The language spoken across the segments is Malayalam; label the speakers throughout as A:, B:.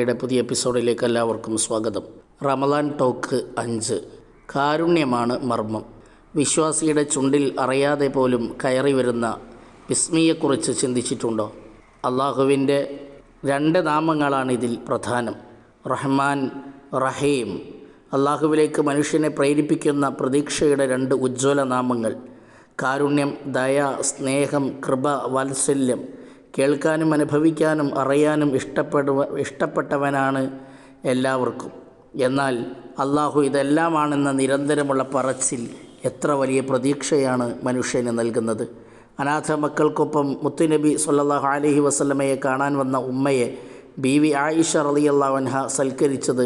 A: ടോക്കുകളുടെ പുതിയ എപ്പിസോഡിലേക്ക് എല്ലാവർക്കും സ്വാഗതം. റമദാൻ ടോക്ക് 5. കാരുണ്യമാണ് മർമ്മം. വിശ്വാസിയുടെ ചുണ്ടിൽ അറിയാതെ പോലും കയറി വരുന്ന ബിസ്മിയെക്കുറിച്ച് ചിന്തിച്ചിട്ടുണ്ടോ? അള്ളാഹുവിൻ്റെ 2 നാമങ്ങളാണ് ഇതിൽ പ്രധാനം. റഹ്മാൻ, റഹീം. അള്ളാഹുവിലേക്ക് മനുഷ്യനെ പ്രേരിപ്പിക്കുന്ന പ്രതീക്ഷയുടെ 2 ഉജ്ജ്വല നാമങ്ങൾ. കാരുണ്യം, ദയ, സ്നേഹം, കൃപ, വാത്സല്യം. കേൾക്കാനും അനുഭവിക്കാനും അറിയാനും ഇഷ്ടപ്പെട്ടവനാണ് എല്ലാവർക്കും. എന്നാൽ അള്ളാഹു ഇതെല്ലാമാണെന്ന നിരന്തരമുള്ള പറച്ചിൽ എത്ര വലിയ പ്രതീക്ഷയാണ് മനുഷ്യന് നൽകുന്നത്. അനാഥ മക്കൾക്കൊപ്പം മുത്തുനബി സ്വല്ലല്ലാഹു അലൈഹി വസല്ലമയെ കാണാൻ വന്ന ഉമ്മയെ ബീവി ആയിഷ റളിയല്ലാഹു അൻഹ സൽക്കരിച്ചത്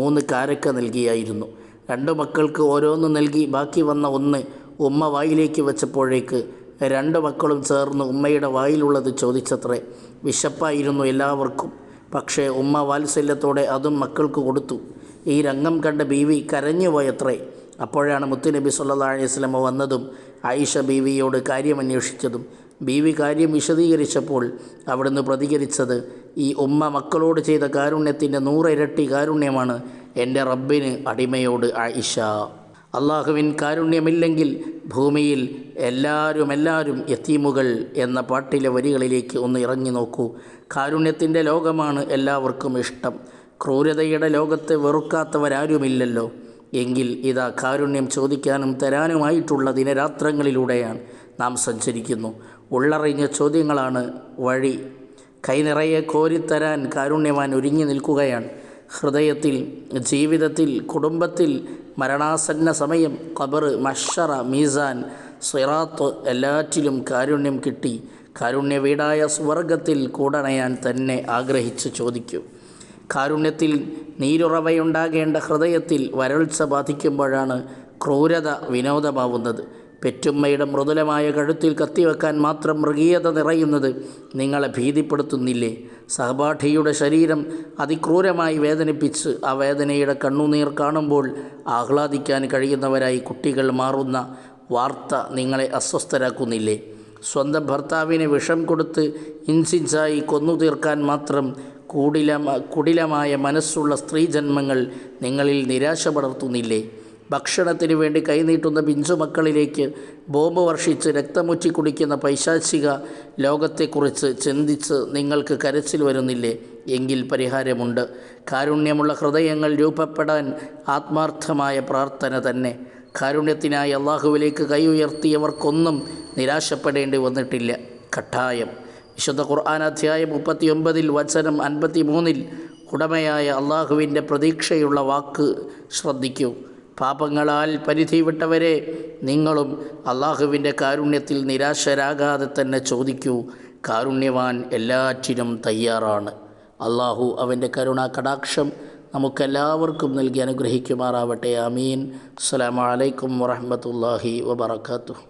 A: 3 കാരക്ക നൽകിയായിരുന്നു. 2 മക്കൾക്ക് ഓരോന്ന് നൽകി ബാക്കി വന്ന 1 ഉമ്മ വായിലേക്ക് വെച്ചപ്പോഴേക്ക് 2 മക്കളും ചേർന്ന് ഉമ്മയുടെ വായിലുള്ളത് ചോദിച്ചത്രേ. വിശപ്പായിരുന്നു എല്ലാവർക്കും. പക്ഷേ ഉമ്മ വാത്സല്യത്തോടെ അതും മക്കൾക്ക് കൊടുത്തു. ഈ രംഗം കണ്ട ബീവി കരഞ്ഞുപോയത്രേ. അപ്പോഴാണ് മുത്തുനബി സ്വല്ലല്ലാഹു അലൈഹി വസല്ലമ വന്നതും ആയിഷ ബീവിയോട് കാര്യമന്വേഷിച്ചതും. ബീവി കാര്യം വിശദീകരിച്ചപ്പോൾ അവിടുന്ന് പ്രതികരിച്ചത്, ഈ ഉമ്മ മക്കളോട് ചെയ്ത കാരുണ്യത്തിൻ്റെ 100 ഇരട്ടി കാരുണ്യമാണ് എൻ്റെ റബ്ബിന് അടിമയോട് ആയിഷ. അള്ളാഹുവിൻ കാരുണ്യമില്ലെങ്കിൽ ഭൂമിയിൽ എല്ലാവരും യതീമുകൾ എന്ന പാട്ടിലെ വരികളിലേക്ക് ഒന്ന് ഇറങ്ങി നോക്കൂ. കാരുണ്യത്തിൻ്റെ ലോകമാണ് എല്ലാവർക്കും ഇഷ്ടം. ക്രൂരതയുടെ ലോകത്തെ വെറുക്കാത്തവരാരുമില്ലല്ലോ. എങ്കിൽ ഇതാ കാരുണ്യം ചോദിക്കാനും തരാനുമായിട്ടുള്ള ദിനരാത്രങ്ങളിലൂടെയാണ് നാം സഞ്ചരിക്കുന്നു. ഉള്ളറിഞ്ഞ ചോദ്യങ്ങളാണ് വഴി. കൈനിറയെ കോരിത്തരാൻ കാരുണ്യവാൻ ഒരുങ്ങി നിൽക്കുകയാണ്. ഹൃദയത്തിൽ, ജീവിതത്തിൽ, കുടുംബത്തിൽ, മരണാസന്ന സമയം, ഖബർ, മഹ്ശറ, മീസാൻ, സിറാത്ത് എല്ലാറ്റിലും കാരുണ്യം കിട്ടി കാരുണ്യ വീടായ സ്വർഗത്തിൽ കൂടണയാൻ തന്നെ ആഗ്രഹിച്ച് ചോദിക്കൂ. കാരുണ്യത്തിൽ നീരുറവയുണ്ടാകേണ്ട ഹൃദയത്തിൽ വരൾച്ച ബാധിക്കുമ്പോഴാണ് ക്രൂരത വിനോദമാവുന്നത്. പെറ്റുമ്മയുടെ മൃദുലമായ കഴുത്തിൽ കത്തിവെക്കാൻ മാത്രം മൃഗീയത നിറയുന്നത് നിങ്ങളെ ഭീതിപ്പെടുത്തുന്നില്ലേ? സഹപാഠിയുടെ ശരീരം അതിക്രൂരമായി വേദനിപ്പിച്ച് ആ വേദനയുടെ കണ്ണുനീർ കാണുമ്പോൾ ആഹ്ലാദിക്കാൻ കഴിയുന്നവരായി കുട്ടികൾ മാറുന്ന വാർത്ത നിങ്ങളെ അസ്വസ്ഥരാക്കുന്നില്ലേ? സ്വന്തം ഭർത്താവിന് വിഷം കൊടുത്ത് ഇഞ്ചിഞ്ചായി കൊന്നു തീർക്കാൻ മാത്രം കുടിലമായ മനസ്സുള്ള സ്ത്രീജന്മങ്ങൾ നിങ്ങളിൽ നിരാശ പടർത്തുന്നില്ലേ? ഭക്ഷണത്തിന് വേണ്ടി കൈനീട്ടുന്ന പിഞ്ചുമക്കളിലേക്ക് ബോംബ് വർഷിച്ച് രക്തമുറ്റി കുടിക്കുന്ന പൈശാചിക ലോകത്തെക്കുറിച്ച് ചിന്തിച്ച് നിങ്ങൾക്ക് കരച്ചിൽ വരുന്നില്ലേ? എങ്കിൽ പരിഹാരമുണ്ട്. കാരുണ്യമുള്ള ഹൃദയങ്ങൾ രൂപപ്പെടാൻ ആത്മാർത്ഥമായ പ്രാർത്ഥന തന്നെ. കാരുണ്യത്തിനായി അള്ളാഹുവിലേക്ക് കൈ ഉയർത്തിയവർക്കൊന്നും നിരാശപ്പെടേണ്ടി വന്നിട്ടില്ല. കട്ടായം. വിശുദ്ധ ഖുർആൻ അധ്യായം 39 വചനം 53 ഉടമയായ അള്ളാഹുവിൻ്റെ പ്രതീക്ഷയുള്ള വാക്ക് ശ്രദ്ധിക്കൂ. പാപങ്ങളാൽ പരിധി വിട്ടവരെ, നിങ്ങളും അള്ളാഹുവിൻ്റെ കാരുണ്യത്തിൽ നിരാശരാകാതെ തന്നെ ചോദിക്കൂ. കാരുണ്യവാൻ എല്ലാറ്റിനും തയ്യാറാണ്. അള്ളാഹു അവൻ്റെ കരുണാ കടാക്ഷം നമുക്കെല്ലാവർക്കും നൽകി അനുഗ്രഹിക്കുമാറാവട്ടെ. ആമീൻ. അസ്സലാമു അലൈക്കും വറഹ്മത്തുള്ളാഹി വബറകാതുഹു.